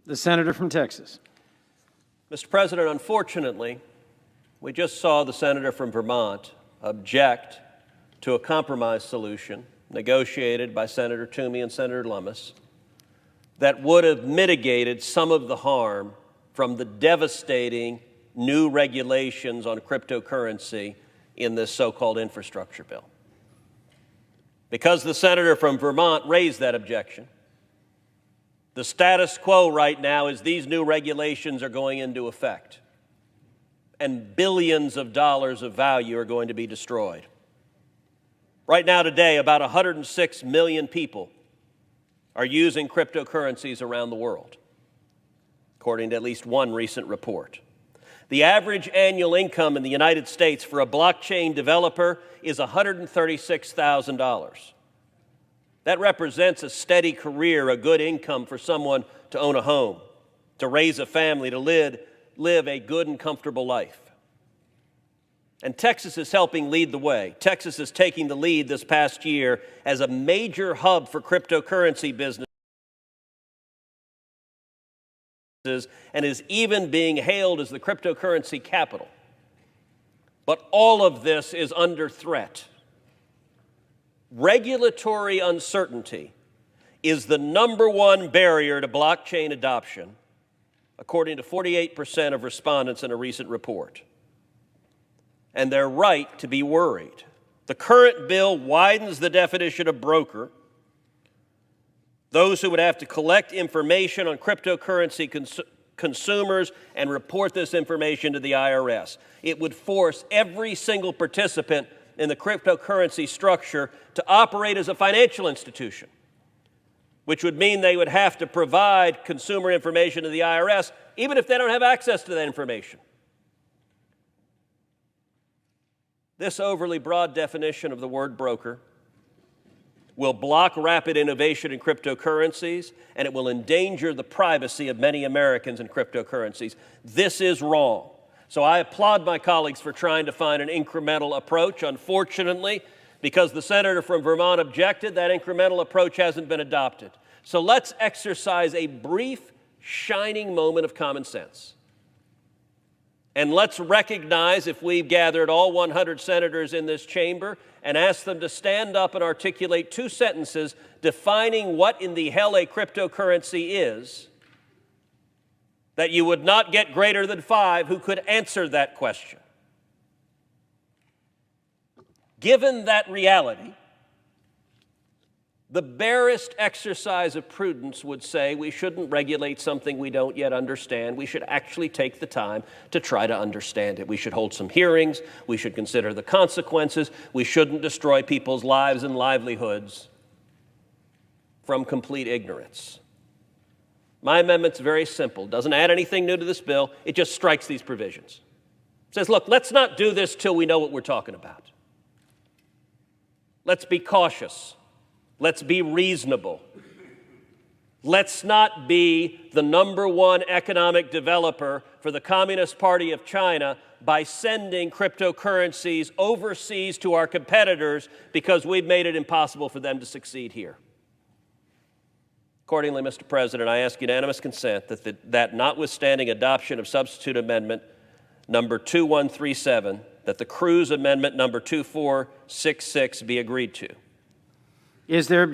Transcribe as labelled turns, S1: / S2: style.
S1: The senator from Texas.
S2: Mr. President, unfortunately, we just saw the senator from Vermont object to a compromise solution negotiated by Senator Toomey and Senator Lummis that would have mitigated some of the harm from the devastating new regulations on cryptocurrency in this so-called infrastructure bill. Because the senator from Vermont raised that objection, the status quo right now is these new regulations are going into effect, and billions of dollars of value are going to be destroyed. Right now, today, about 106 million people are using cryptocurrencies around the world, according to at least one recent report. The average annual income in the United States for a blockchain developer is $136,000. That represents a steady career, a good income for someone to own a home, to raise a family, to live a good and comfortable life. And Texas is helping lead the way. Texas is taking the lead this past year as a major hub for cryptocurrency businesses and is even being hailed as the cryptocurrency capital. But all of this is under threat. Regulatory uncertainty is the #1 barrier to blockchain adoption, according to 48% of respondents in a recent report. And they're right to be worried. The current bill widens the definition of broker. Those who would have to collect information on cryptocurrency consumers and report this information to the IRS. It would force every single participant in the cryptocurrency structure to operate as a financial institution, which would mean they would have to provide consumer information to the IRS, even if they don't have access to that information. This overly broad definition of the word broker will block rapid innovation in cryptocurrencies, and it will endanger the privacy of many Americans in cryptocurrencies. This is wrong. So I applaud my colleagues for trying to find an incremental approach. Unfortunately, because the senator from Vermont objected, that incremental approach hasn't been adopted. So let's exercise a brief, shining moment of common sense. And let's recognize, if we've gathered all 100 senators in this chamber and asked them to stand up and articulate 2 sentences defining what in the hell a cryptocurrency is, that you would not get greater than 5 who could answer that question. Given that reality, the barest exercise of prudence would say we shouldn't regulate something we don't yet understand. We should actually take the time to try to understand it. We should hold some hearings. We should consider the consequences. We shouldn't destroy people's lives and livelihoods from complete ignorance. My amendment's very simple. Doesn't add anything new to this bill. It just strikes these provisions. It says, look, let's not do this till we know what we're talking about. Let's be cautious. Let's be reasonable. Let's not be the #1 economic developer for the Communist Party of China by sending cryptocurrencies overseas to our competitors because we've made it impossible for them to succeed here. Accordingly, Mr. President, I ask unanimous consent that notwithstanding adoption of substitute amendment number 2137, that the Cruz amendment number 2466 be agreed to.
S1: Is there objection?